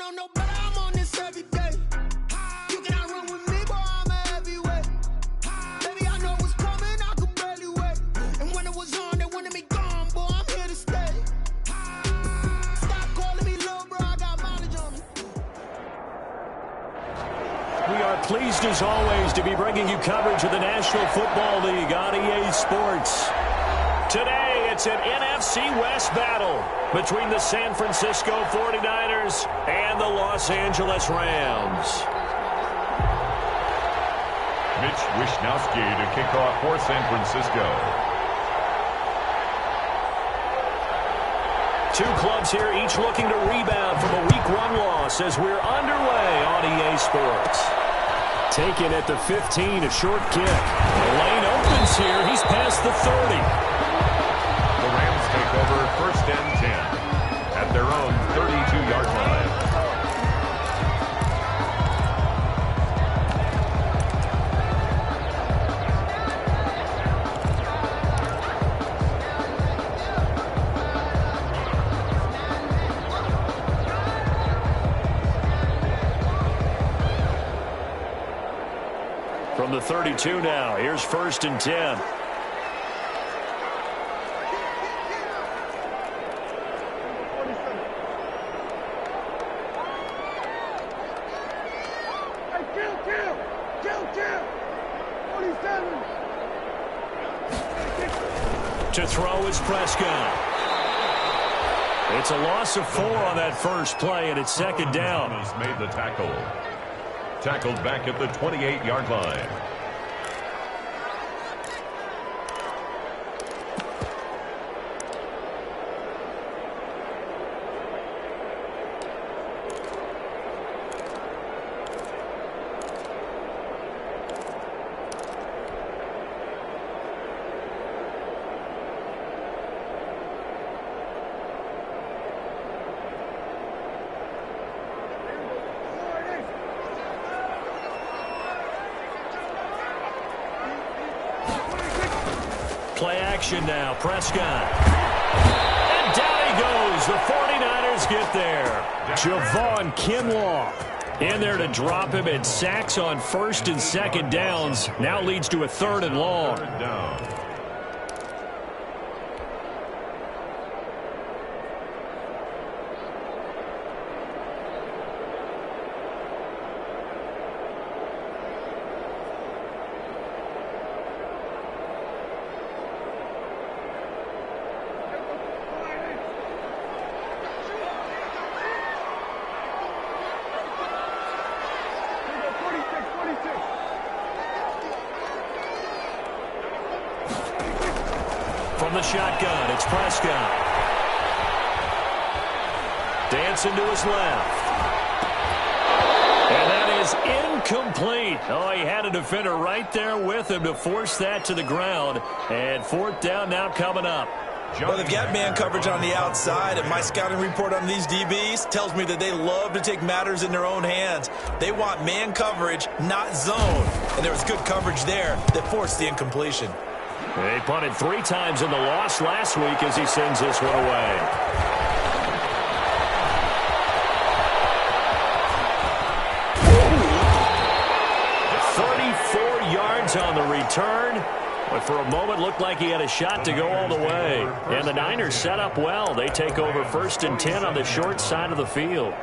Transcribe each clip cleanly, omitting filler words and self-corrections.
don't know, but I'm on this every day. You cannot run with me, boy, I'm a heavyweight. Baby, I know what's coming, I could barely wait. And when it was on, they wanted me gone, boy, I'm here to stay. Stop calling me little bro, I got mileage on me. We are pleased as always to be bringing you coverage of the National Football League on EA Sports. Today, it's an NFC West battle between the San Francisco 49ers and the Los Angeles Rams. Mitch Wishnowski to kick off for San Francisco. Two clubs here, each looking to rebound from a Week 1 loss as we're underway on EA Sports. Taken at the 15, a short kick. The lane opens here. He's past the 30. The Rams take over 1st and 10 at their own 32-yard line. From the 32 now, here's 1st and 10. To throw is Prescott. It's a loss of 4 on that first play, and it's 2nd down. Has made the tackle. Tackled back at the 28-yard line. Play action now, Prescott. And down he goes. The 49ers get there. Javon Kinlaw in there to drop him, and sacks on 1st and 2nd downs. Now leads to a 3rd and long. 3rd down. From the shotgun, it's Prescott. Dancing to his left. And that is incomplete. Oh, he had a defender right there with him to force that to the ground. And 4th down now coming up. Well, they've got man coverage on the outside, and my scouting report on these DBs tells me that they love to take matters in their own hands. They want man coverage, not zone. And there was good coverage there that forced the incompletion. They punted 3 times in the loss last week as he sends this one away. On the return, but for a moment looked like he had a shot to go all the way. And the Niners set up well. They take over 1st and 10 on the short side of the field.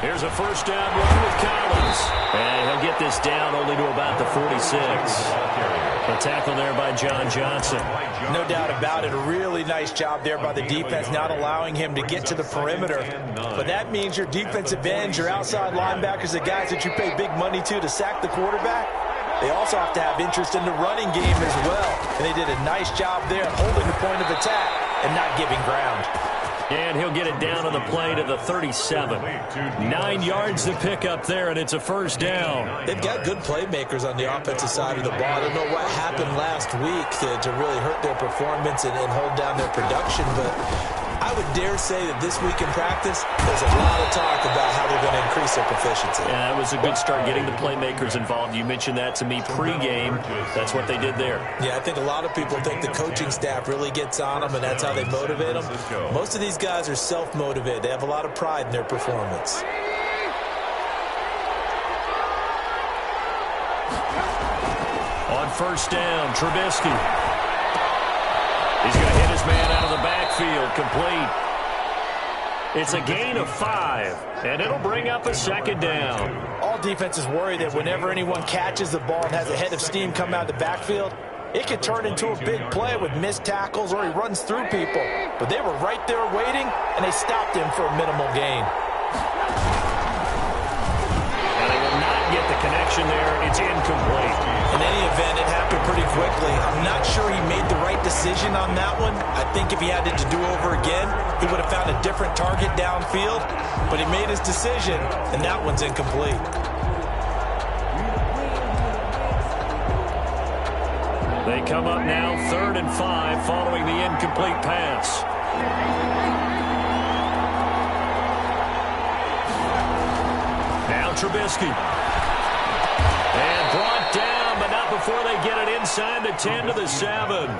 Here's a 1st down run with Collins. And he'll get this down only to about the 46. A tackle there by John Johnson. No doubt about it. A really nice job there by the defense, not allowing him to get to the perimeter. But that means your defensive ends, your outside linebackers, the guys that you pay big money to sack the quarterback, they also have to have interest in the running game as well. And they did a nice job there holding the point of attack and not giving ground. And he'll get it down on the play to the 37. 9 yards to pick up there, and it's a 1st down. They've got good playmakers on the offensive side of the ball. I don't know what happened last week to really hurt their performance and hold down their production, but I would dare say that this week in practice, there's a lot of talk about how they're going to increase their proficiency. Yeah, that was a good start getting the playmakers involved. You mentioned that to me pregame. That's what they did there. Yeah, I think a lot of people think the coaching staff really gets on them, and that's how they motivate them. Most of these guys are self-motivated. They have a lot of pride in their performance. On first down, Trubisky. He's going to hit his man out of the backfield, complete. It's a gain of 5, and it'll bring up a second down. All defenses worry that whenever anyone catches the ball and has a head of steam come out of the backfield, it could turn into a big play with missed tackles or he runs through people. But they were right there waiting, and they stopped him for a minimal gain. And they will not get the connection there. It's incomplete. In any event, it happened pretty quickly. I'm not sure he made the right decision on that one. I think if he had it to do over again, he would have found a different target downfield. But he made his decision, and that one's incomplete. They come up now 3rd and 5 following the incomplete pass. Now Trubisky. And brought down, but not before they get it inside the 10 to the 7.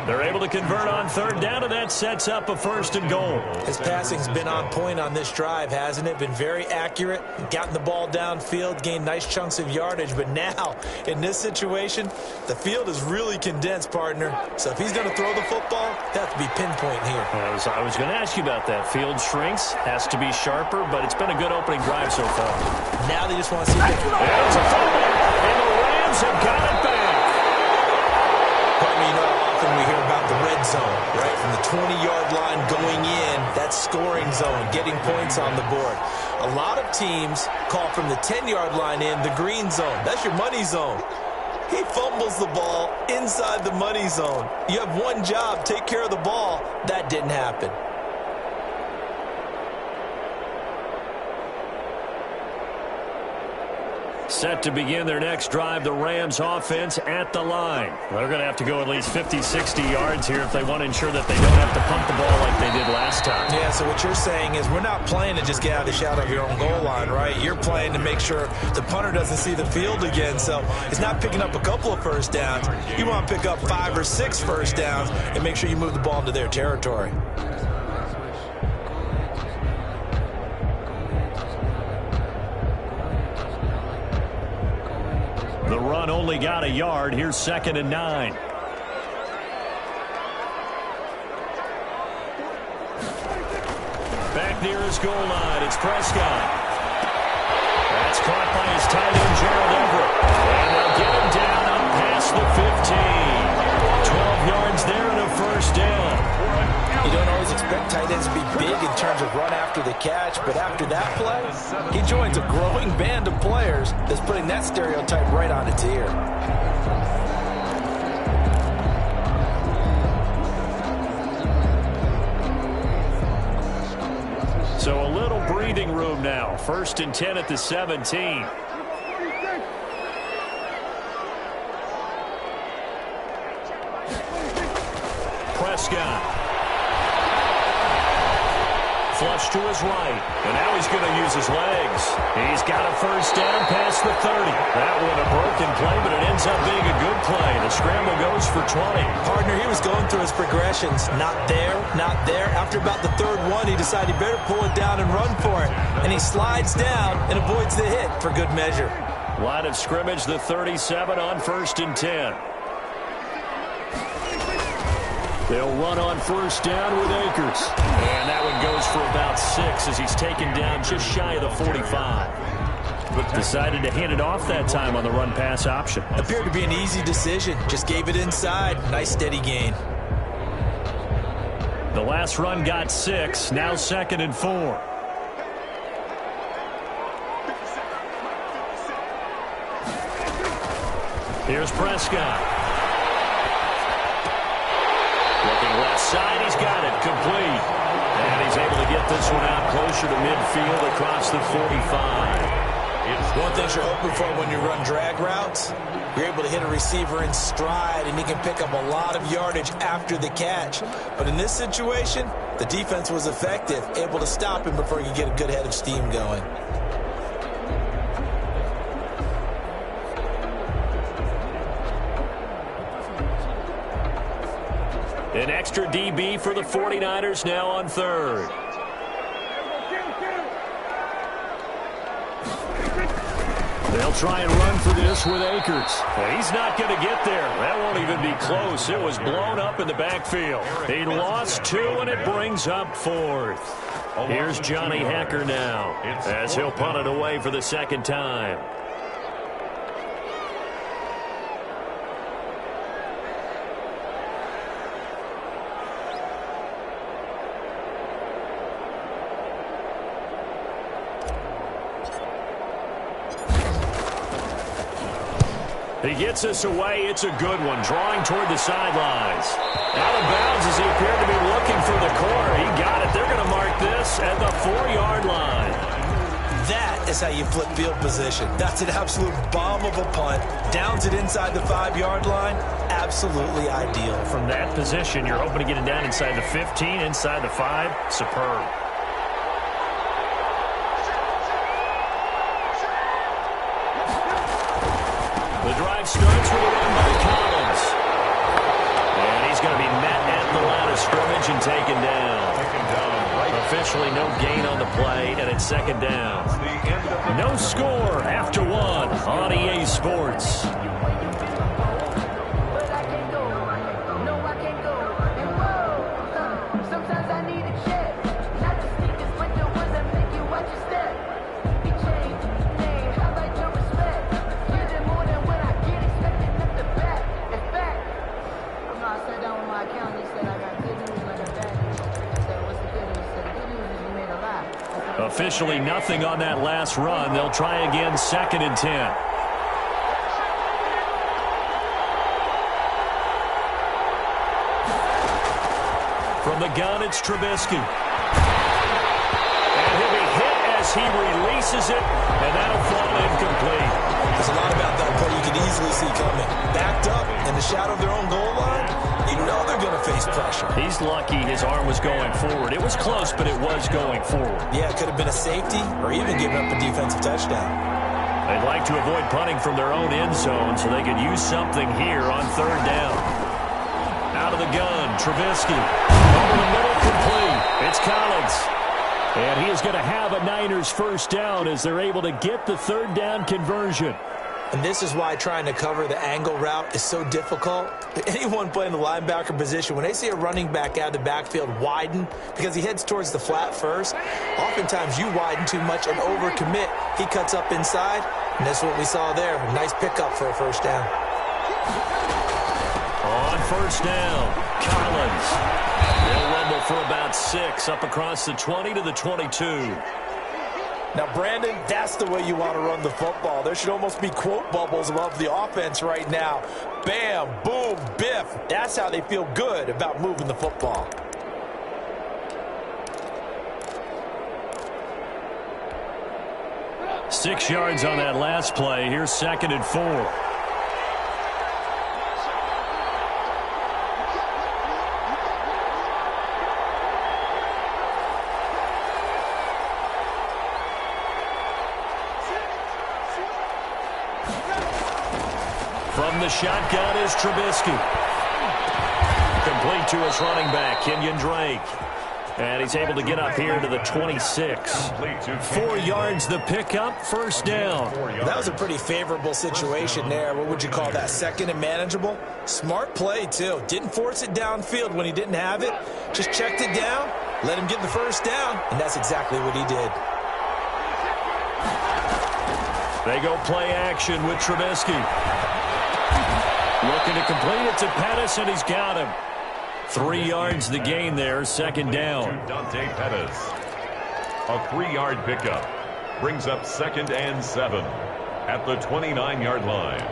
They're able to convert on 3rd down, and that sets up a 1st and goal. His passing's been on point on this drive, hasn't it? Been very accurate, gotten the ball downfield, gained nice chunks of yardage. But now, in this situation, the field is really condensed, partner. So if he's going to throw the football, that has to be pinpoint here. I was going to ask you about that. Field shrinks, has to be sharper, but it's been a good opening drive so far. Now they just want to see if they can... There's a fumble, and the Rams have got it back. Partner, you know how often we hear about the red zone, right? From the 20-yard line going in, that's scoring zone, getting points on the board. A lot of teams call from the 10-yard line in the green zone. That's your money zone. He fumbles the ball inside the money zone. You have one job, take care of the ball. That didn't happen. Set to begin their next drive, the Rams offense at the line. They're going to have to go at least 50, 60 yards here if they want to ensure that they don't have to pump the ball like they did last time. Yeah, so what you're saying is we're not playing to just get out of the shadow of your own goal line, right? You're playing to make sure the punter doesn't see the field again. So it's not picking up a couple of first downs. You want to pick up 5 or 6 first downs and make sure you move the ball into their territory. The run only got a yard. Here's 2nd and 9. Back near his goal line, it's Prescott. That's caught by his tight end, Gerald Everett. And they'll get him down up past the 15. 12 yards there and a 1st down. You don't always expect tight ends to be big in terms of run after the catch, but after that play, he joins a growing band of players that's putting that stereotype right on its ear. So a little breathing room now. 1st and 10 at the 17. Prescott. Flush to his right, and now he's going to use his legs. He's got a 1st down past the 30. That one a broken play, but it ends up being a good play. The scramble goes for 20. Partner, he was going through his progressions. Not there, not there. After about the 3rd one, he decided he better pull it down and run for it. And he slides down and avoids the hit for good measure. Line of scrimmage, the 37 on 1st and 10. They'll run on 1st down with Akers. And that one goes for about 6 as he's taken down just shy of the 45. Decided to hand it off that time on the run-pass option. Appeared to be an easy decision. Just gave it inside. Nice steady gain. The last run got 6. Now 2nd and 4. Here's Prescott. Looking left side, he's got it, complete. And he's able to get this one out closer to midfield across the 45. One thing you're hoping for when you run drag routes, you're able to hit a receiver in stride, and he can pick up a lot of yardage after the catch. But in this situation, The defense was effective, able to stop him before he could get a good head of steam going. An extra DB for the 49ers now on third. They'll try and run for this with Akers. He's not going to get there. That won't even be close. It was blown up in the backfield. He lost 2, and it brings up 4th. Here's Johnny Hacker now as he'll punt it away for the second time. He gets us away. It's a good one. Drawing toward the sidelines. Out of bounds as he appeared to be looking for the corner. He got it. They're going to mark this at the 4-yard line. That is how you flip field position. That's an absolute bomb of a punt. Downs it inside the 5-yard line. Absolutely ideal. From that position, you're hoping to get it down inside the 15, inside the 5. Superb. The drive starts with a run by Collins. And he's going to be met at the line of scrimmage and taken down. Officially no gain on the play, and it's second down. No score after 1 on EA Sports. Officially nothing on that last run. They'll try again, 2nd and 10. From the gun, it's Trubisky. And he'll be hit as he releases it, and that'll fall incomplete. There's a lot about that play you can easily see coming. Backed up in the shadow of their own goal line, you know they're going to face pressure. He's lucky his arm was going forward. It was close, but it was going forward. Yeah, it could have been a safety or even giving up a defensive touchdown. They'd like to avoid punting from their own end zone so they could use something here on 3rd down. Out of the gun, Trubisky. Over the middle, complete. It's Collins. And he is going to have a Niners first down as they're able to get the 3rd down conversion. And this is why trying to cover the angle route is so difficult. Anyone playing the linebacker position, when they see a running back out of the backfield widen because he heads towards the flat first, oftentimes you widen too much and overcommit. He cuts up inside, and that's what we saw there. A nice pickup for a first down. On 1st down, Collins. They'll rumble for about 6 up across the 20 to the 22. Now, Brandon, that's the way you want to run the football. There should almost be quote bubbles above the offense right now. Bam, boom, biff. That's how they feel good about moving the football. Six yards on that last play. Here's 2nd and 4. From the shotgun is Trubisky. Complete to his running back, Kenyon Drake. And he's able to get up here to the 26. 4 yards the pickup, first down. That was a pretty favorable situation there. What would you call that? 2nd and manageable? Smart play, too. Didn't force it downfield when he didn't have it. Just checked it down, let him get the first down, and that's exactly what he did. They go play action with Trubisky. Looking to complete it to Pettis, and he's got him. 3 yards the gain there, 2nd down. Dante Pettis. A 3-yard pickup brings up 2nd and 7 at the 29-yard line.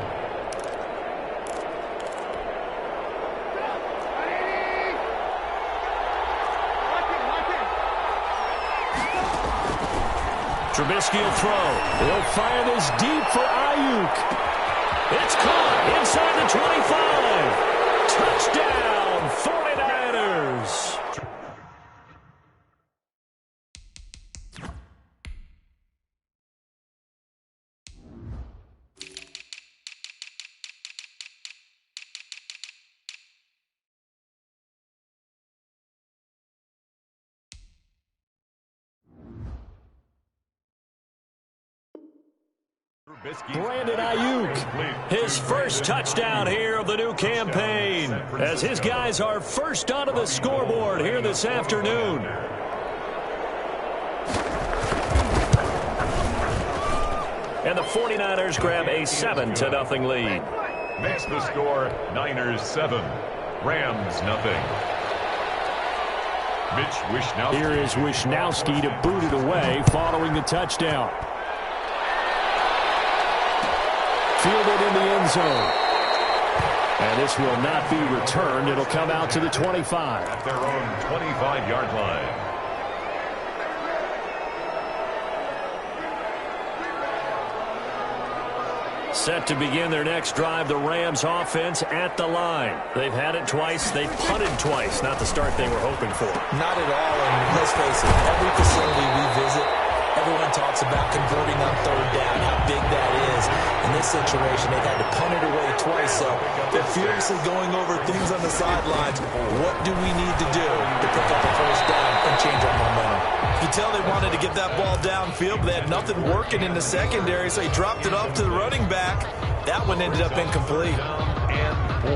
Trubisky will throw. He'll fire this deep for Ayuk. It's caught inside the 25. Touchdown, 49ers. Brandon Ayuk, his first touchdown here of the new campaign, as his guys are first onto the scoreboard here this afternoon. And the 49ers grab a 7-0 lead. Makes the score Niners 7, Rams nothing. Mitch Wishnowsky. Here is Wishnowsky to boot it away following the touchdown. Fielded in the end zone. And this will not be returned. It'll come out to the 25. At their own 25-yard line. Set to begin their next drive, the Rams offense at the line. They've had it twice. They've punted twice. Not the start they were hoping for. Not at all, and let's face it, every facility we visit, everyone talks about converting on third down, how big that is. In this situation, they've had to punt it away twice, so they're furiously going over things on the sidelines. What do we need to do to pick up a first down and change our momentum? You can tell they wanted to get that ball downfield, but they had nothing working in the secondary, so he dropped it off to the running back. That one ended up incomplete. And 4.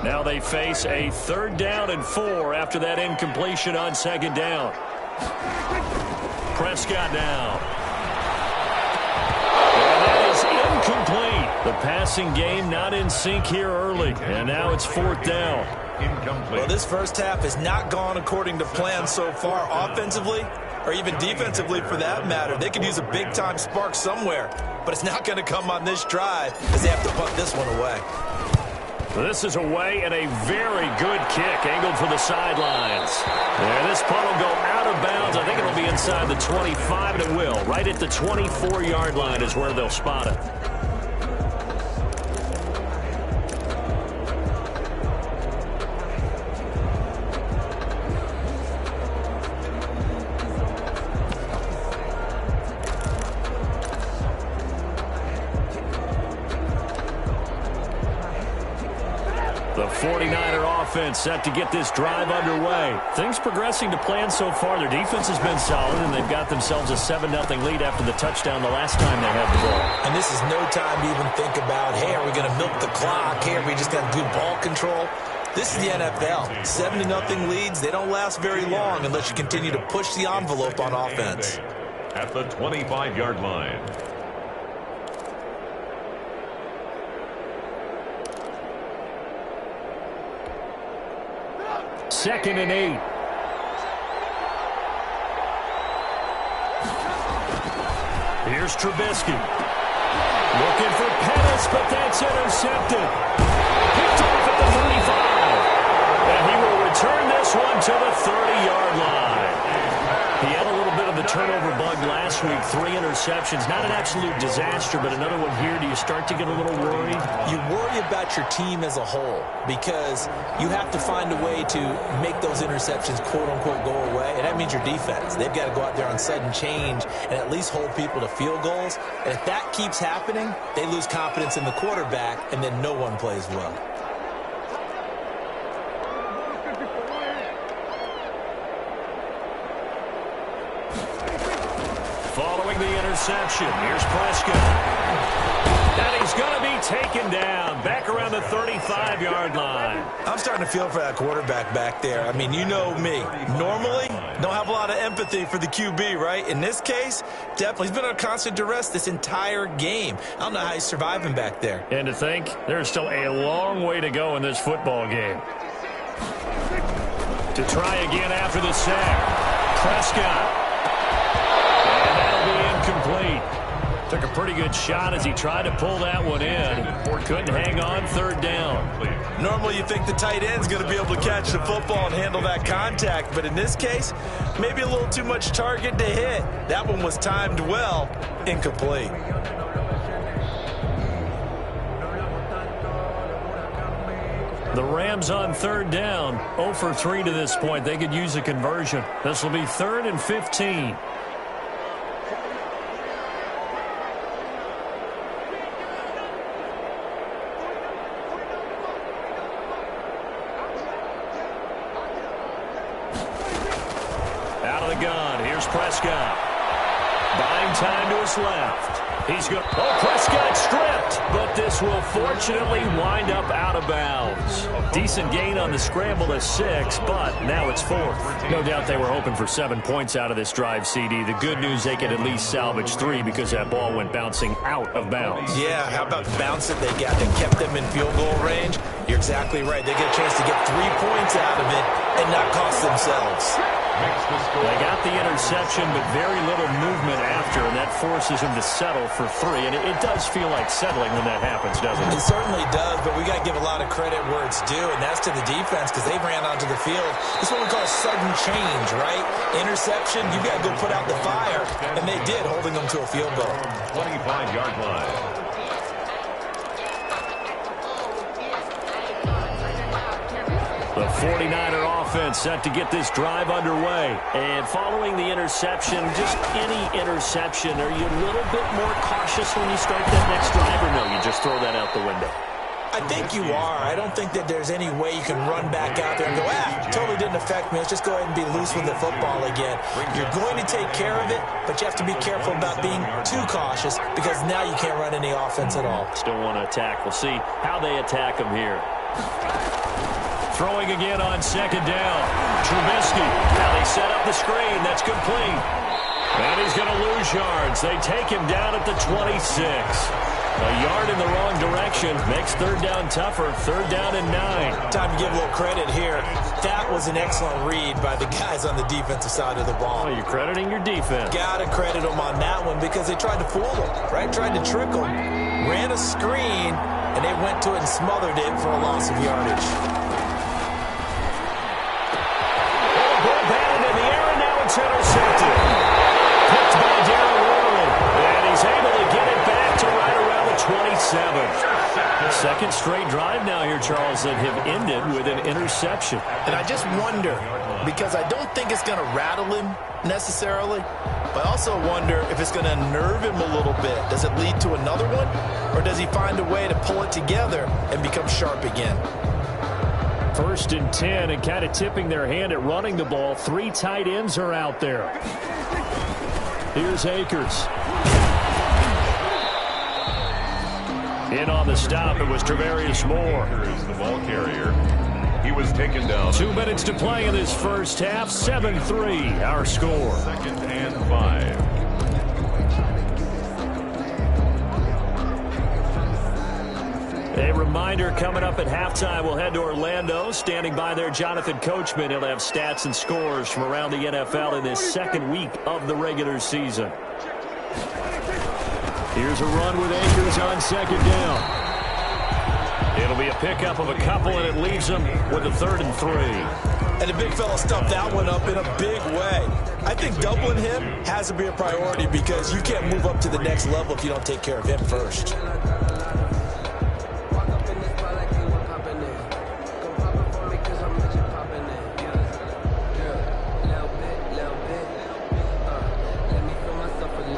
Now they face a 3rd down and 4 after that incompletion on 2nd down. Prescott now. And that is incomplete. The passing game not in sync here early. And now it's 4th down. Incomplete. Well, this first half has not gone according to plan so far offensively or even defensively for that matter. They could use a big-time spark somewhere, but it's not going to come on this drive as they have to punt this one away. This is away and a very good kick angled for the sidelines. And this punt will go out of bounds. I think it'll be inside the 25, and it will. Right at the 24-yard line is where they'll spot it. The 49er offense set to get this drive underway. Things progressing to plan so far. Their defense has been solid, and they've got themselves a 7-0 lead after the touchdown the last time they had the ball. And this is no time to even think about, hey, are we going to milk the clock? Hey, are we just going to do ball control? This is the NFL. 7-0 leads, they don't last very long unless you continue to push the envelope on offense. At the 25-yard line. 2nd and 8. Here's Trubisky. Looking for Pettis, but that's intercepted. Picked off at the 35. And he will return this one to the 30-yard line. He had a little bit of the turnover bug last week. 3 interceptions. Not an absolute disaster, but another one here. Do you start to get a little worried? You worry about your team as a whole because you have to find a way to make those interceptions, quote-unquote, go away. And that means your defense. They've got to go out there on sudden change and at least hold people to field goals. And if that keeps happening, they lose confidence in the quarterback, and then no one plays well. Following the interception, here's Prescott. And he's going to be taken down back around the 35-yard line. I'm starting to feel for that quarterback back there. I mean, you know me. Normally, don't have a lot of empathy for the QB, right? In this case, definitely. He's been under constant duress this entire game. I don't know how he's surviving back there. And to think, there's still a long way to go in this football game. To try again after the sack, Prescott. Incomplete. Took a pretty good shot as he tried to pull that one in. Couldn't hang on. 3rd down. Normally you think the tight end's going to be able to catch the football and handle that contact, but in this case, maybe a little too much target to hit. That one was timed well. Incomplete. The Rams on 3rd down. 0 for 3 to this point. They could use a conversion. This will be 3rd and 15. Out of the gun, here's Prescott. Buying time to his left. He's good. Oh, Prescott stripped, but this will fortunately wind up out of bounds. Decent gain on the scramble to 6, but now it's 4th. No doubt they were hoping for 7 points out of this drive, CD. The good news, they could at least salvage 3 because that ball went bouncing out of bounds. Yeah, how about the bounce that they got that kept them in field goal range? You're exactly right. They get a chance to get 3 points out of it and not cost themselves. They got the interception, but very little movement after, and that forces him to settle for 3. And it does feel like settling when that happens, doesn't it? It certainly does, but we got to give a lot of credit where it's due, and that's to the defense because they ran onto the field. It's what we call a sudden change, right? Interception, you got to go put out the fire, and they did, holding them to a field goal. 25-yard line. The 49er offense set to get this drive underway. And following the interception, just any interception, are you a little bit more cautious when you start that next drive, or no, you just throw that out the window? I think you are. I don't think that there's any way you can run back out there and go, totally didn't affect me. Let's just go ahead and be loose with the football again. You're going to take care of it, but you have to be careful about being too cautious because now you can't run any offense at all. Still want to attack. We'll see how they attack them here. Throwing again on 2nd down. Trubisky. Now they set up the screen. That's complete. And he's going to lose yards. They take him down at the 26. A yard in the wrong direction makes 3rd down tougher. 3rd down and 9. Time to give a little credit here. That was an excellent read by the guys on the defensive side of the ball. Oh, you're crediting your defense. Got to credit them on that one because they tried to fool them, right? Tried to trick them. Ran a screen, and they went to it and smothered it for a loss of yardage. It's intercepted. Picked by Darren Warren. And he's able to get it back to right around the 27. Second straight drive now here, Charles, that have ended with an interception. And I just wonder, because I don't think it's going to rattle him necessarily, but I also wonder if it's going to unnerve him a little bit. Does it lead to another one? Or does he find a way to pull it together and become sharp again? 1st and 10, and kind of tipping their hand at running the ball. 3 tight ends are out there. Here's Akers. In on the stop, it was Travarius Moore. Akers, the ball carrier. He was taken down. 2 minutes to play in this first half. 7-3, our score. 2nd and 5. A reminder, coming up at halftime, we'll head to Orlando. Standing by there, Jonathan Coachman. He'll have stats and scores from around the NFL in this 2nd week of the regular season. Here's a run with Akers on 2nd down. It'll be a pickup of a couple, and it leaves them with a 3rd and 3. And the big fella stuffed that one up in a big way. I think doubling him has to be a priority because you can't move up to the next level if you don't take care of him first.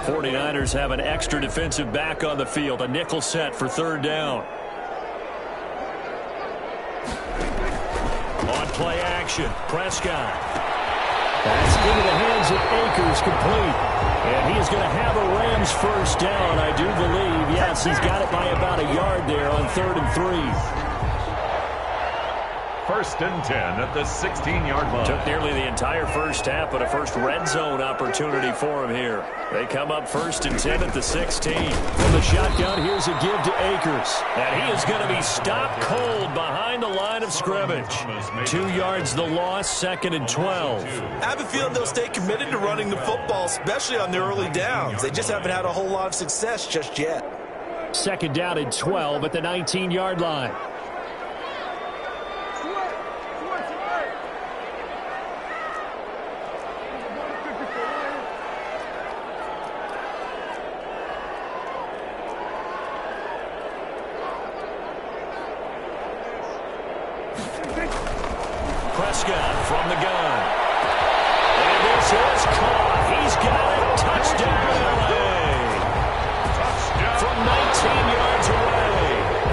49ers have an extra defensive back on the field. A nickel set for 3rd down. On play action, Prescott. That's into the hands of Akers, complete. And he is going to have a Rams 1st down, I do believe. Yes, he's got it by about a yard there on 3rd and 3. 1st and 10 at the 16-yard line. Took nearly the entire first half, but a first red zone opportunity for him here. They come up 1st and 10 at the 16. From the shotgun, here's a give to Akers. And he is going to be stopped cold behind the line of scrimmage. 2 yards the loss, 2nd and 12. I have a feeling they'll stay committed to running the football, especially on the early downs. They just haven't had a whole lot of success just yet. 2nd down and 12 at the 19-yard line. Prescott from the gun. And this is caught. He's got it. Touchdown, LA. Touchdown. From 19 yards away.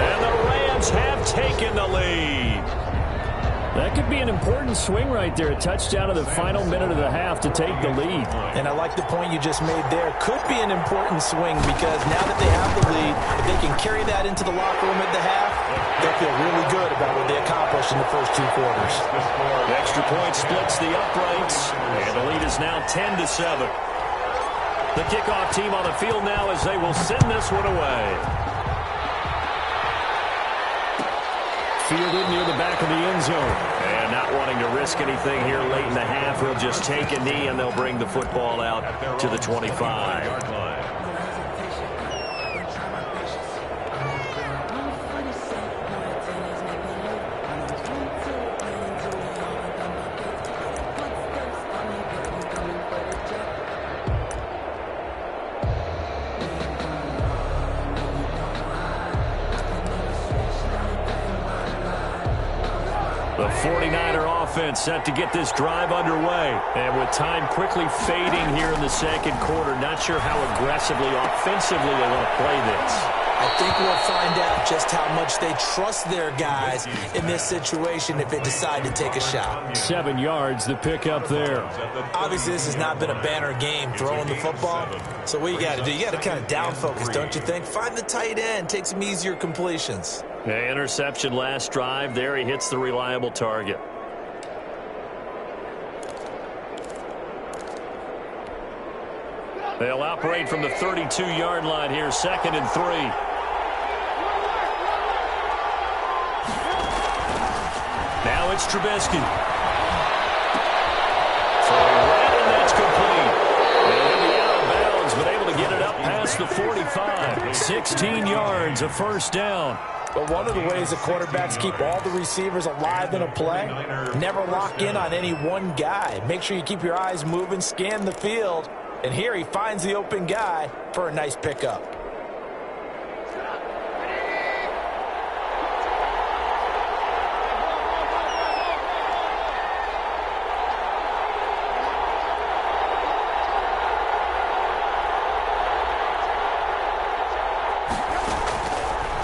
And the Rams have an important swing right there. A touchdown in the final minute of the half to take the lead. And I like the point you just made there. Could be an important swing because now that they have the lead, if they can carry that into the locker room at the half, they'll feel really good about what they accomplished in the first 2 quarters. The extra point splits the uprights, and the lead is now 10-7. The kickoff team on the field now as they will send this one away. Fielded near the back of the end zone. And not wanting to risk anything here late in the half, he'll just take a knee and they'll bring the football out to the 25. The 49er offense set to get this drive underway. And with time quickly fading here in the second quarter, not sure how aggressively, offensively they want to play this. I think we'll find out just how much they trust their guys in this situation if they decide to take a shot. 7 yards, the pickup there. Obviously, this has not been a banner game throwing the football. So what you got to do, you got to kind of down focus, don't you think? Find the tight end, take some easier completions. Yeah, interception last drive. There he hits the reliable target. They'll operate from the 32-yard line here, 2nd and 3. Now it's Trubisky. And that's complete. And he'll be out of bounds, but able to get it up past the 45. 16 yards, a first down. But one of the ways the quarterbacks keep all the receivers alive in a play, never lock in on any one guy. Make sure you keep your eyes moving, scan the field. And here he finds the open guy for a nice pickup.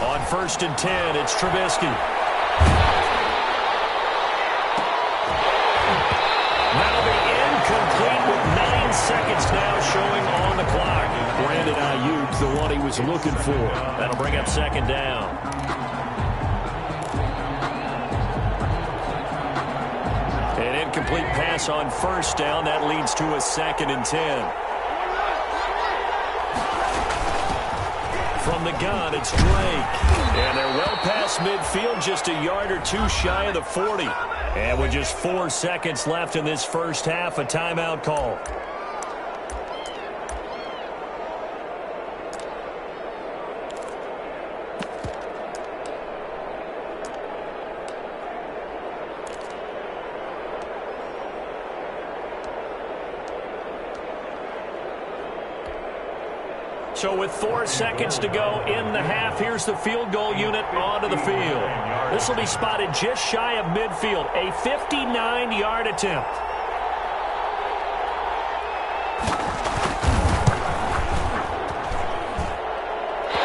On 1st and 10, it's Trubisky. That'll be incomplete with 9 seconds now showing on the clock. Brandon Ayuk, the one he was looking for. That'll bring up 2nd down. An incomplete pass on 1st down. That leads to a 2nd and 10. From the gun, it's Drake. And they're well past midfield, just a yard or 2 shy of the 40. And with just 4 seconds left in this first half, a timeout call. So with 4 seconds to go in the half, here's the field goal unit onto the field. This will be spotted just shy of midfield, a 59-yard attempt.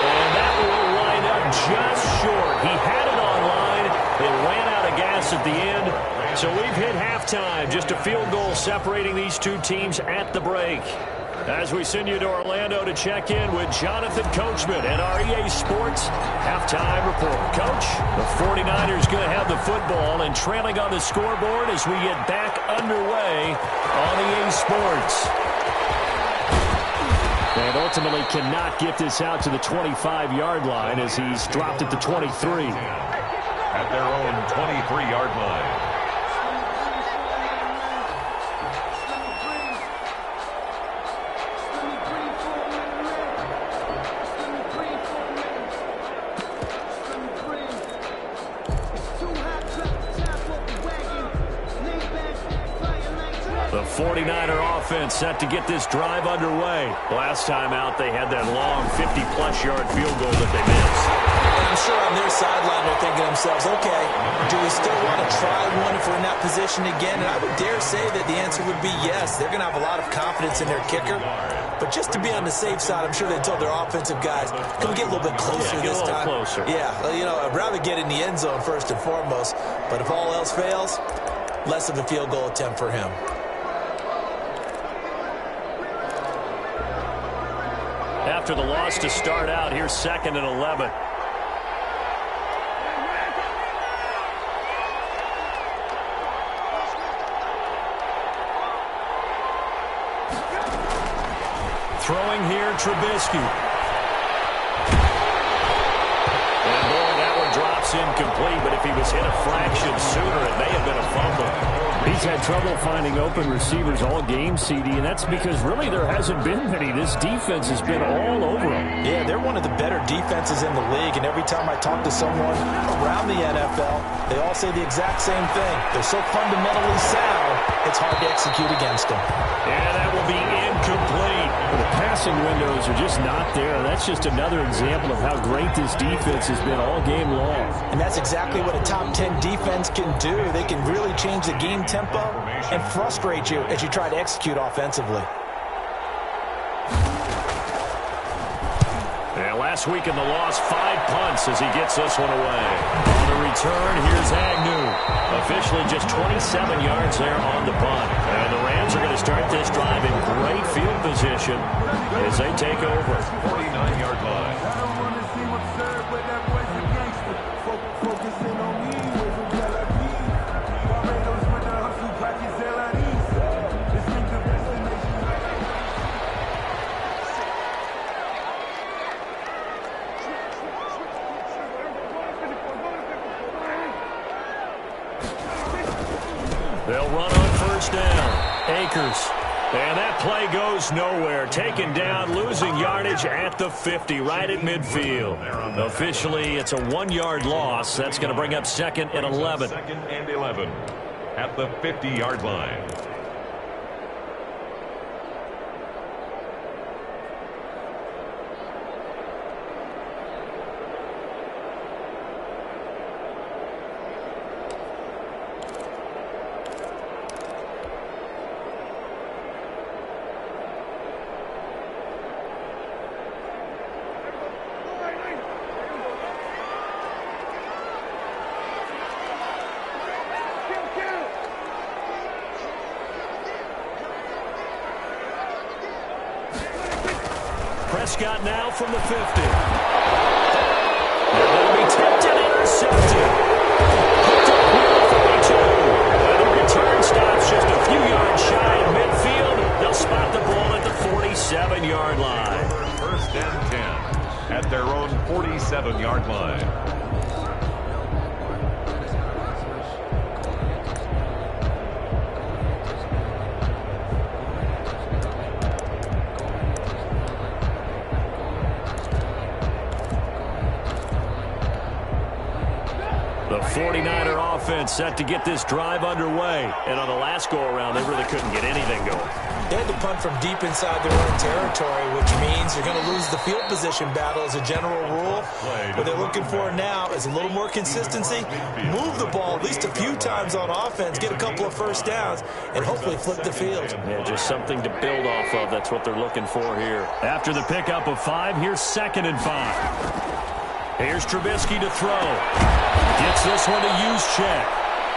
And that will line up just short. He had it on line. It ran out of gas at the end. So we've hit halftime. Just a field goal separating these two teams at the break. As we send you to Orlando to check in with Jonathan Coachman at our EA Sports Halftime Report. Coach, the 49ers going to have the football and trailing on the scoreboard as we get back underway on EA Sports. And ultimately cannot get this out to the 25-yard line as he's dropped at the 23. At their own 23-yard line. The 49er offense set to get this drive underway. Last time out, they had that long 50-plus yard field goal that they missed. And I'm sure on their sideline they're thinking to themselves, okay, do we still want to try one if we're in that position again? And I would dare say that the answer would be yes. They're going to have a lot of confidence in their kicker. But just to be on the safe side, I'm sure they told their offensive guys, can we get a little bit closer this time? Closer. Yeah, you know, I'd rather get in the end zone first and foremost. But if all else fails, less of a field goal attempt for him. After the loss to start out, here's 2nd and 11. Throwing here, Trubisky. And boy, that one drops incomplete, but if he was hit a fraction sooner, it may have been a fumble. He's had trouble finding open receivers all game, CD, and that's because really there hasn't been many. This defense has been all over them. Yeah, they're one of the better defenses in the league, and every time I talk to someone around the NFL, they all say the exact same thing. They're so fundamentally sound, it's hard to execute against them. And that will be incomplete. The passing windows are just not there. That's just another example of how great this defense has been all game long. And that's exactly what a top 10 defense can do. They can really change the game tempo and frustrate you as you try to execute offensively. And last week in the loss, 5 punts as he gets this one away. On the return, here's Agnew. Officially just 27 yards there on the punt. And the Rams are going to start this drive in great field position as they take over. 49-yard line. They'll run on first down. Akers. And that play goes nowhere. Taken down, losing yardage at the 50, right at midfield. Officially, it's a 1-yard loss. That's going to bring up 2nd and 11. 2nd and 11 at the 50-yard line. Prescott now from the 50. They're going to be tipped and intercepted. Picked up here at 42. And the return stops just a few yards shy of midfield. They'll spot the ball at the 47-yard line. 1st and 10 at their own 47-yard line. The 49er offense set to get this drive underway. And on the last go-around, they really couldn't get anything going. They had to punt from deep inside their own territory, which means you're going to lose the field position battle as a general rule. What they're looking for now is a little more consistency, move the ball at least a few times on offense, get a couple of first downs, and hopefully flip the field. Yeah, just something to build off of. That's what they're looking for here. After the pickup of 5, here's 2nd and 5. Here's Trubisky to throw. Gets this one to Juszczyk.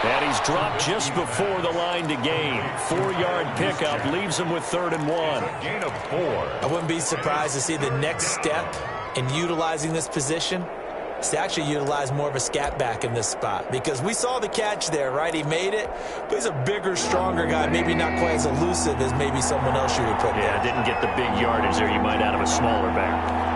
And he's dropped just before the line to gain. 4-yard pickup leaves him with 3rd and 1. Gain of 4. I wouldn't be surprised to see the next step in utilizing this position is to actually utilize more of a scat back in this spot. Because we saw the catch there, right? He made it, but he's a bigger, stronger guy, maybe not quite as elusive as maybe someone else you would put there. Yeah, didn't get the big yardage there you might out of a smaller back.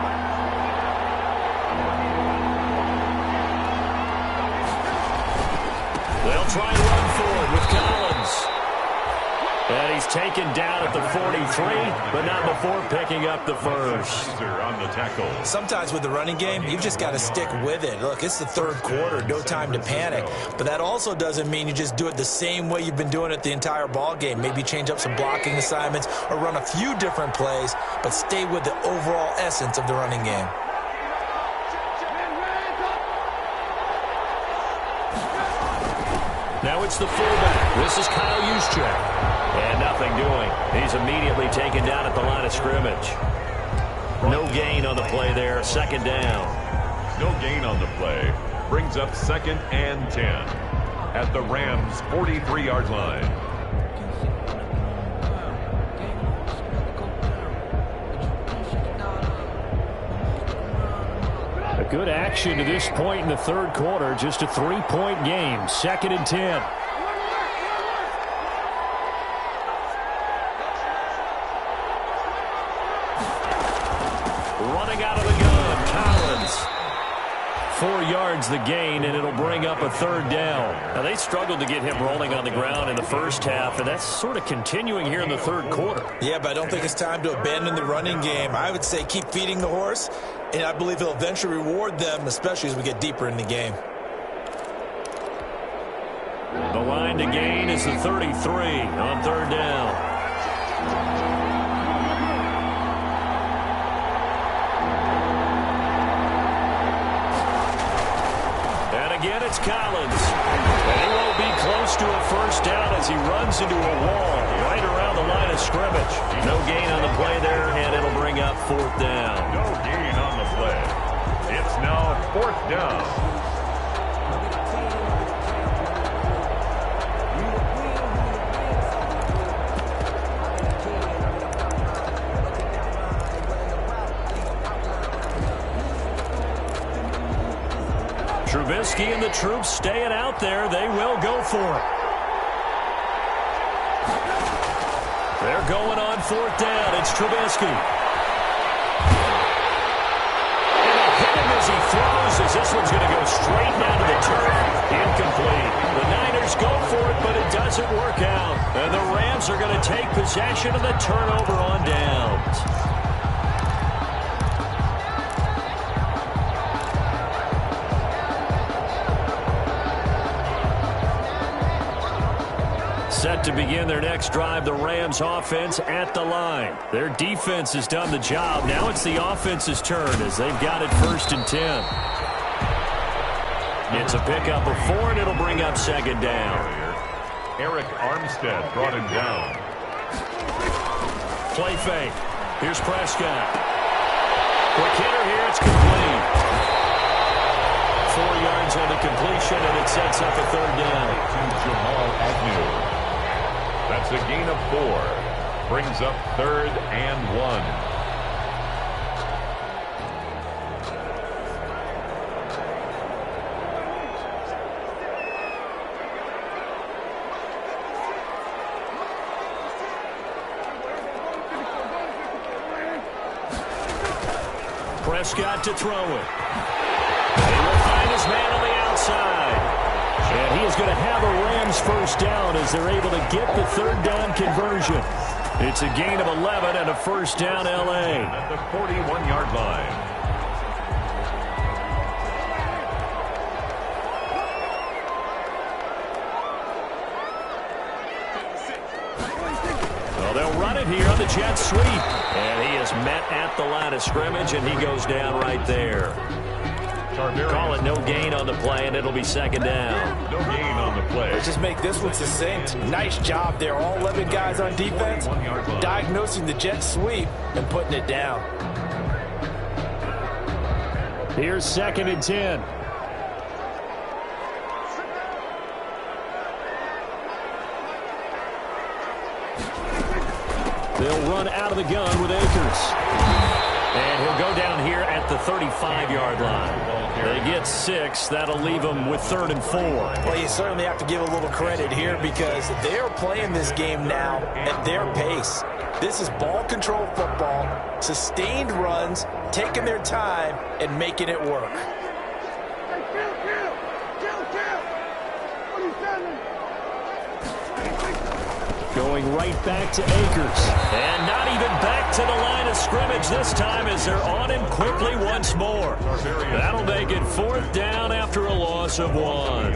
They'll try and run forward with Collins. And he's taken down at the 43, but not before picking up the first. On the tackle. Sometimes with the running game, you've just got to stick with it. Look, it's the 3rd quarter, no time to panic. But that also doesn't mean you just do it the same way you've been doing it the entire ball game. Maybe change up some blocking assignments or run a few different plays, but stay with the overall essence of the running game. Now it's the fullback. This is Kyle Juszczyk. And nothing doing. He's immediately taken down at the line of scrimmage. No gain on the play there. 2nd down. No gain on the play. Brings up 2nd and 10. at the Rams' 43-yard line. A good action to this point in the third quarter. Just a 3-point game. 2nd and 10. Running out of the gun, Collins. 4 yards the gain, and it'll bring up a 3rd down. Now, they struggled to get him rolling on the ground in the first half, and that's sort of continuing here in the third quarter. Yeah, but I don't think it's time to abandon the running game. I would say keep feeding the horse, and I believe he'll eventually reward them, especially as we get deeper in the game. The line to gain is the 33 on 3rd down. Again, it's Collins. And he won't be close to a first down as he runs into a wall right around the line of scrimmage. No gain on the play there, and it'll bring up 4th down. No gain on the play. It's now 4th down. Trubisky and the troops staying out there. They will go for it. They're going on 4th down. It's Trubisky. And they'll hit him as he throws, as this one's going to go straight down to the turf. Incomplete. The Niners go for it, but it doesn't work out. And the Rams are going to take possession of the turnover on downs. Set to begin their next drive, the Rams offense at the line. Their defense has done the job. Now it's the offense's turn as they've got it 1st and 10. It's a pickup of 4, and it'll bring up 2nd down. Eric Armstead brought him down. Play fake. Here's Prescott. Quick hitter here. It's complete. 4 yards on the completion, and it sets up a 3rd down. To Jamal Agnew. That's a gain of 4. Brings up 3rd and 1. Prescott to throw it. He will find his man on the outside. And he is going to have a Rams 1st down as they're able to get the 3rd down conversion. It's a gain of 11 and a 1st down L.A. At the 41-yard line. Well, they'll run it here on the jet sweep. And he is met at the line of scrimmage, and he goes down right there. Call it no gain on the play, and it'll be 2nd down. No gain on the play. Let's just make this one succinct. Nice job there. All 11 guys on defense diagnosing the jet sweep and putting it down. Here's 2nd and 10. They'll run out of the gun with Akers. And he'll go down here at the 35-yard line. They get 6. That'll leave them with 3rd and 4. Well, you certainly have to give a little credit here because they're playing this game now at their pace. This is ball control football, sustained runs, taking their time, and making it work. Going right back to Akers. And not even back to the line of scrimmage this time as they're on him quickly once more. That'll make it 4th down after a loss of 1.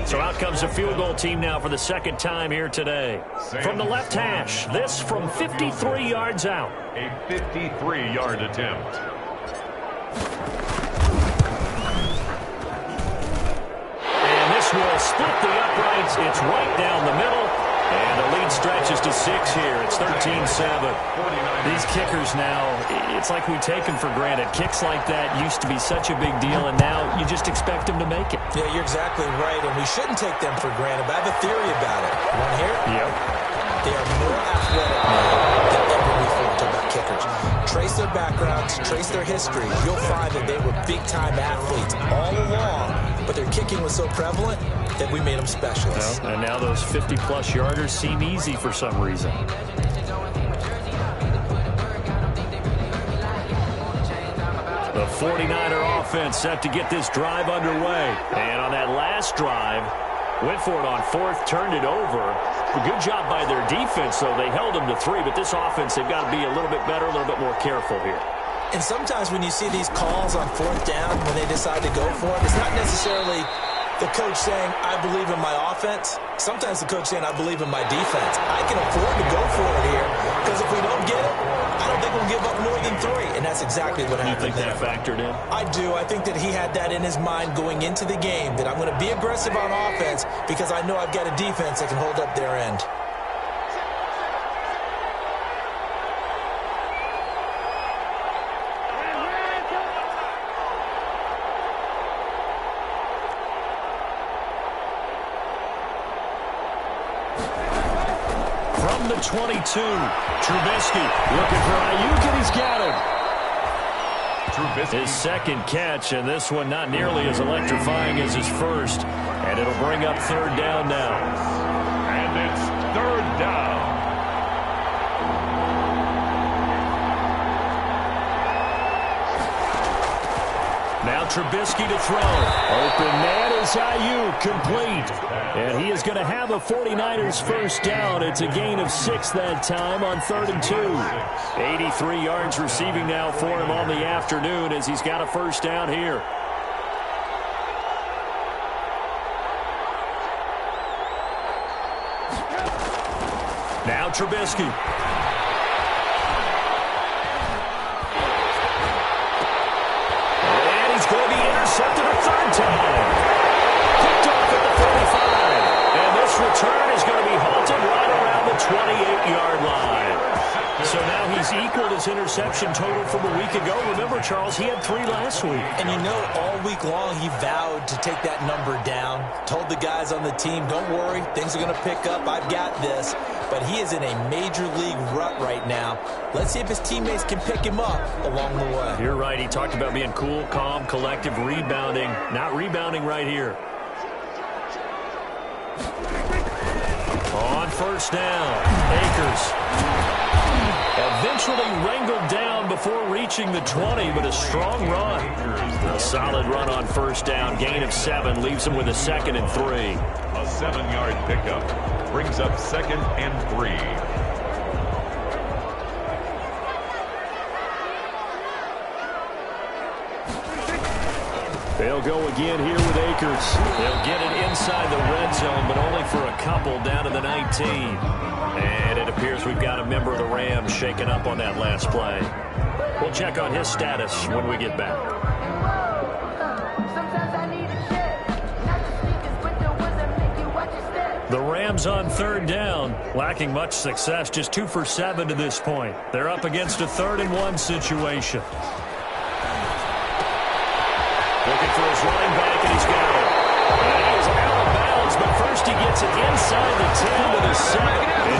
So out comes the field goal team now for the 2nd time here today. From the left hash, this from 53 yards out. A 53-yard attempt. And this will split the uprights. It's right down the middle. And the lead stretches to 6 here. It's 13-7. These kickers now, it's like we take them for granted. Kicks like that used to be such a big deal, and now you just expect them to make it. Yeah, you're exactly right, and we shouldn't take them for granted. But I have a theory about it. You want to hear it? Yep. They are more athletic now than ever before. Talk about kickers. Trace their backgrounds, trace their history. You'll find that they were big-time athletes all along, but their kicking was so prevalent that we made them specialists. Well, and now those 50-plus yarders seem easy for some reason. The 49er offense set to get this drive underway. And on that last drive, went for it on 4th, turned it over. A good job by their defense, though. They held them to 3, but this offense, they've got to be a little bit better, a little bit more careful here. And sometimes when you see these calls on 4th down, when they decide to go for it, it's not necessarily the coach saying, I believe in my offense. Sometimes the coach saying, I believe in my defense. I can afford to go for it here, because if we don't get it, I don't think we'll give up more than 3. And that's exactly what happened there. You think that factored in? I do. I think that he had that in his mind going into the game, that I'm going to be aggressive on offense because I know I've got a defense that can hold up their end. From the 22, Trubisky looking for Ayuk, and he's got him. His second catch, and this one not nearly as electrifying as his first. And it'll bring up 3rd down now. And it's 3rd down. Now Trubisky to throw. Open man is Ayuk, complete. And he is going to have a 49ers first down. It's a gain of 6 that time on 3rd and 2. 83 yards receiving now for him on the afternoon as he's got a first down here. Now Trubisky. Going to be intercepted a 3rd time. Picked off at the 45. And this return is going to be halted right around the 28-yard line. So now he's equaled his interception total from a week ago. Remember, Charles, he had 3 last week. And you know, all week long he vowed to take that number down. Told the guys on the team, don't worry, things are going to pick up. I've got this. But he is in a major league rut right now. Let's see if his teammates can pick him up along the way. You're right. He talked about being cool, calm, collective, rebounding. Not rebounding right here. On first down, Akers. Eventually wrangled down before reaching the 20, but a strong run. A solid run on first down. Gain of 7 leaves him with a 2nd and 3. A 7-yard pickup brings up 2nd and 3. They'll go again here with Akers. They'll get it inside the red zone, but only for a couple down to the 19. And it appears we've got a member of the Rams shaken up on that last play. We'll check on his status when we get back. The Rams on 3rd down, lacking much success, just 2 for 7 to this point. They're up against a 3rd and 1 situation. Looking for his running back, and he's got it. And he's out of bounds, but first he gets it inside the 10 to the 7.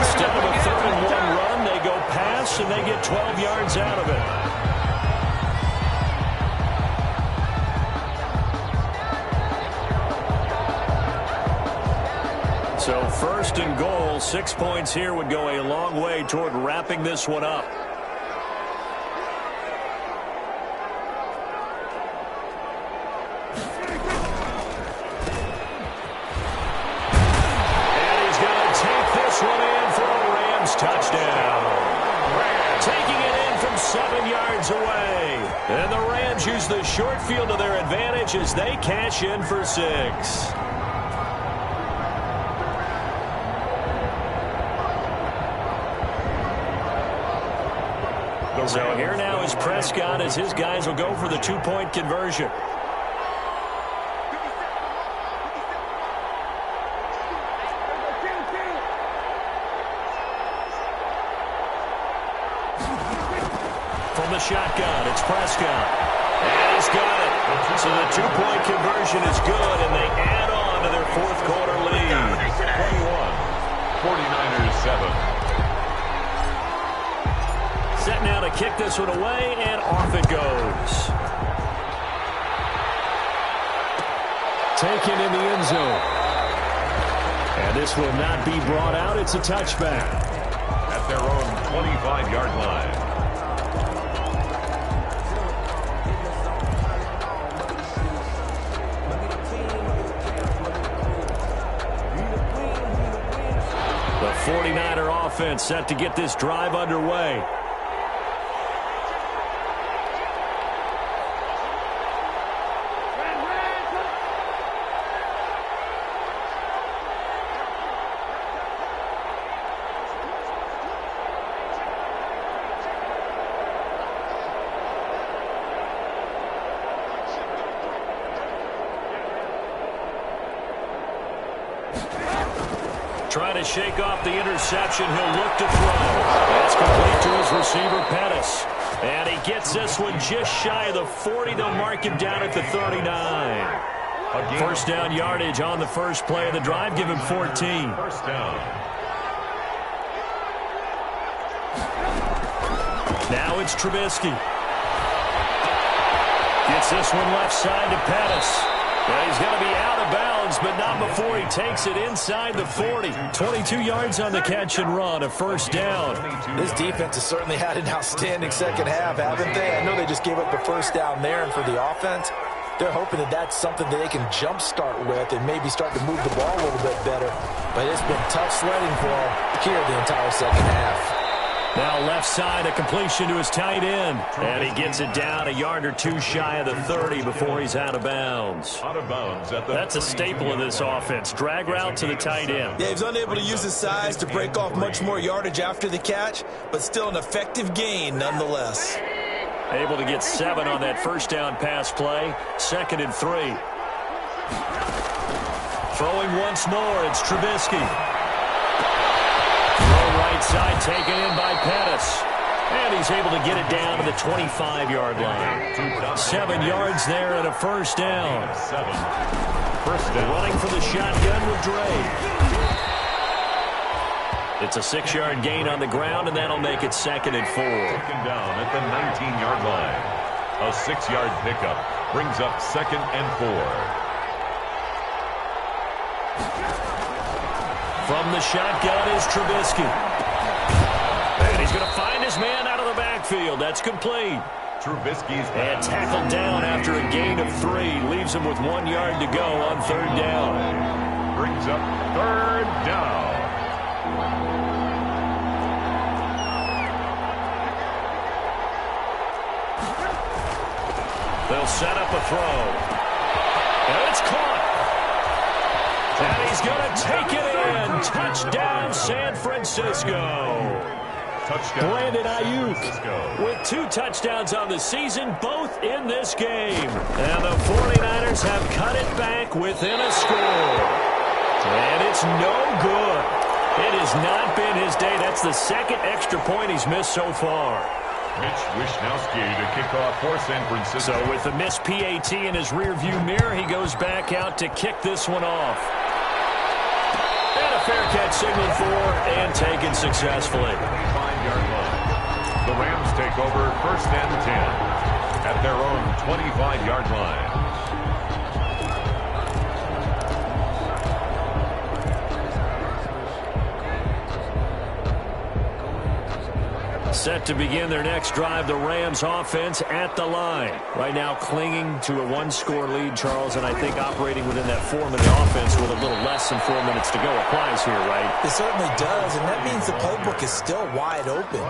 Instead of a 3rd and 1 run, they go pass, and they get 12 yards out of it. So 1st and goal, 6 points here would go a long way toward wrapping this one up. Touchdown. Taking it in from 7 yards away. And the Rams use the short field to their advantage as they cash in for 6. So here now is Prescott as his guys will go for the 2-point conversion. From the shotgun, it's Prescott. And he's got it. So the two-point conversion is good, and they add on to their fourth quarter lead. 49ers 7. Set now to kick this one away, and off it goes. Taken in the end zone. And this will not be brought out. It's a touchback. At their own 25-yard line. The 49er offense set to get this drive underway. Trying to shake off the interception. He'll look to throw. That's complete to his receiver, Pettis. And he gets this one just shy of the 40. They'll mark him down at the 39. First down yardage on the first play of the drive. Give him 14. First down. Now it's Trubisky. Gets this one left side to Pettis. Well, he's going to be out of bounds, but not before he takes it inside the 40. 22 yards on the catch and run, a first down. This defense has certainly had an outstanding second half, haven't they? I know they just gave up the first down there, and for the offense, they're hoping that that's something that they can jumpstart with and maybe start to move the ball a little bit better. But it's been tough sledding for them here the entire second half. Now left side, a completion to his tight end. And he gets it down a yard or two shy of the 30 before he's out of bounds. Out of bounds at the That's a staple of this offense. Drag route to the tight end. Yeah, he's unable to use his size to break off much more yardage after the catch, but still an effective gain nonetheless. Able to get 7 on that first down pass play. 2nd and 3. Throwing once more, it's Trubisky. Right side taken in by Pettis. And he's able to get it down to the 25-yard line. 7 yards there and a first down. First down. Running for the shotgun with Dre. It's a 6-yard gain on the ground, and that'll make it 2nd and 4. Taken down at the 19-yard line. A 6-yard pickup brings up 2nd and 4. From the shotgun is Trubisky. And he's going to find his man out of the backfield. That's complete. Trubisky's And tackled down after a gain of 3. Leaves him with 1 yard to go on 3rd down. brings up 3rd down. They'll set up a throw. And it's caught. And he's going to take it in. Touchdown, San Francisco. Touchdown. Brandon Ayuk Francisco. with 2 touchdowns on the season, both in this game. And the 49ers have cut it back within a score. And it's no good. It has not been his day. That's the 2nd extra point he's missed so far. Mitch Wishnowsky to kick off for San Francisco. So with the missed PAT in his rearview mirror, he goes back out to kick this one off. And a fair catch signaled for and taken successfully. 25-yard line. The Rams take over 1st and 10 at their own 25-yard line. Set to begin their next drive, the Rams offense at the line. Right now clinging to a 1-score lead, Charles, and I think operating within that 4-minute offense with a little less than 4 minutes to go applies here, right? It certainly does, and that means the playbook is still wide open.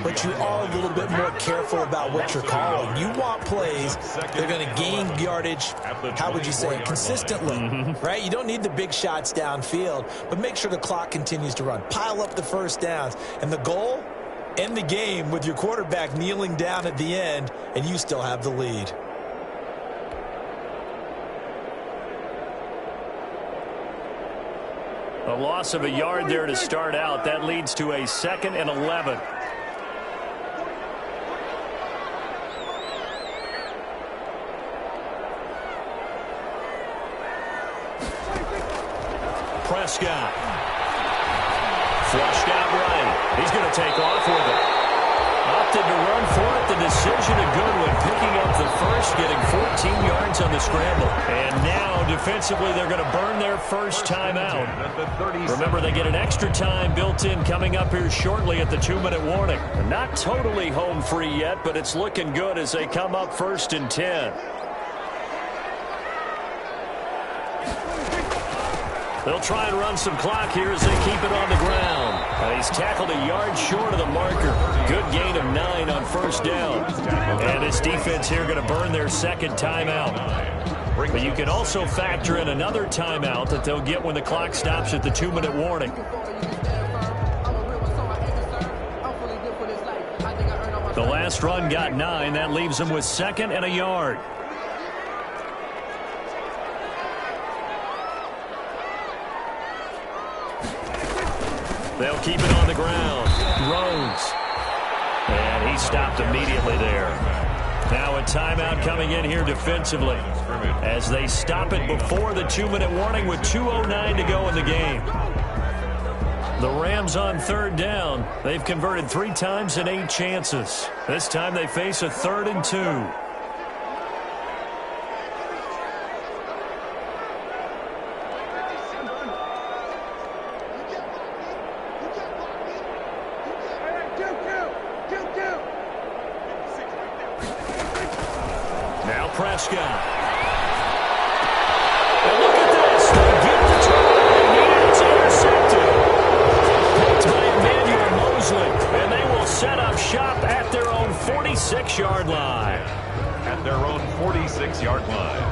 But you are a little bit more careful about what you're calling. You want plays that are going to gain yardage, how would you say it, consistently, right? You don't need the big shots downfield, but make sure the clock continues to run. Pile up the first downs, and the goal, end the game with your quarterback kneeling down at the end, and you still have the lead. A loss of a yard there to start out. That leads to a 2nd and 11. Prescott. Flushed out right. He's going to take off with it. Opted to run for it. The decision a good one. Picking up the first, getting 14 yards on the scramble. And now, defensively, they're going to burn their first timeout. Remember, they get an extra time built in coming up here shortly at the 2-minute warning. They're not totally home free yet, but it's looking good as they come up 1st and 10. They'll try and run some clock here as they keep it on the ground. He's tackled a yard short of the marker. Good gain of 9 on 1st down. And this defense here going to burn their second timeout. But you can also factor in another timeout that they'll get when the clock stops at the 2-minute warning. The last run got 9. That leaves them with 2nd and a yard. They'll keep it on the ground. Rhodes. And he stopped immediately there. Now a timeout coming in here defensively as they stop it before the 2-minute warning with 2:09 to go in the game. The Rams on 3rd down. They've converted 3 times in 8 chances. This time they face a 3rd and 2. Prescott. And look at this. They get the try. And it's intercepted. Picked by Emmanuel Mosley. And they will set up shop at their own 46-yard line. At their own 46-yard line.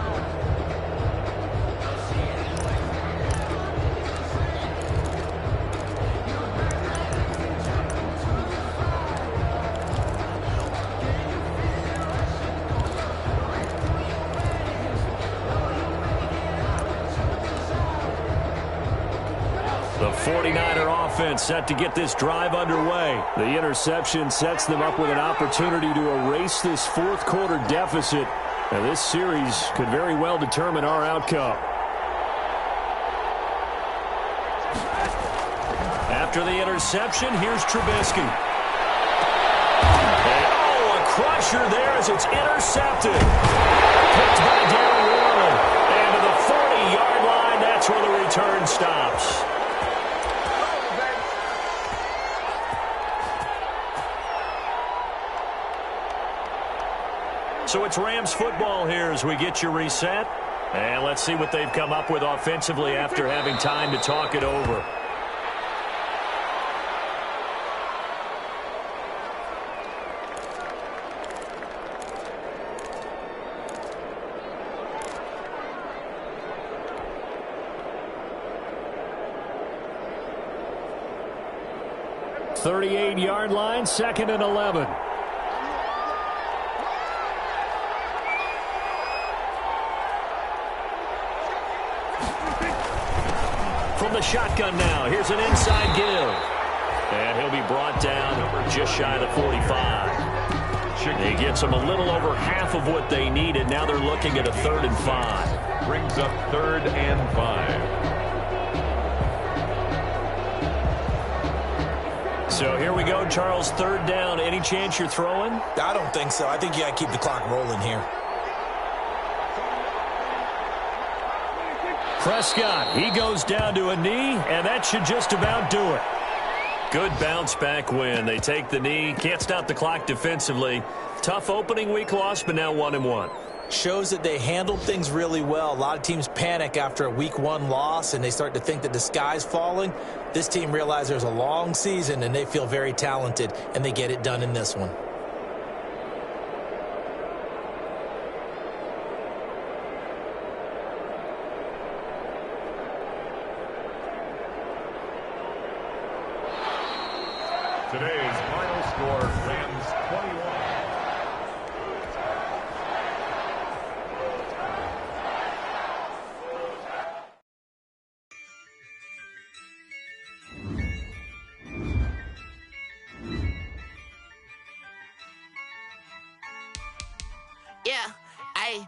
The 49er offense set to get this drive underway. The interception sets them up with an opportunity to erase this 4th quarter deficit. Now, this series could very well determine our outcome. After the interception, here's Trubisky. And, a crusher there as it's intercepted. Picked by Darren Warren. And to the 40-yard line, that's where the return stops. So it's Rams football here as we get you reset. And let's see what they've come up with offensively after having time to talk it over. "38-yard line, 2nd and 11. From the shotgun now, here's an inside give. And he'll be brought down just shy of the 45. He gets them a little over half of what they needed. Now they're looking at a 3rd and 5. Brings up 3rd and 5. So here we go, Charles, 3rd down. Any chance you're throwing? I don't think so. I think you got to keep the clock rolling here. Prescott, he goes down to a knee, and that should just about do it. Good bounce-back win. They take the knee, can't stop the clock defensively. Tough opening week loss, but now 1-1. Shows that they handled things really well. A lot of teams panic after a week 1 loss, and they start to think that the sky's falling. This team realized there's a long season, and they feel very talented, and they get it done in this one. Today's final score, Rams 21. Yeah, I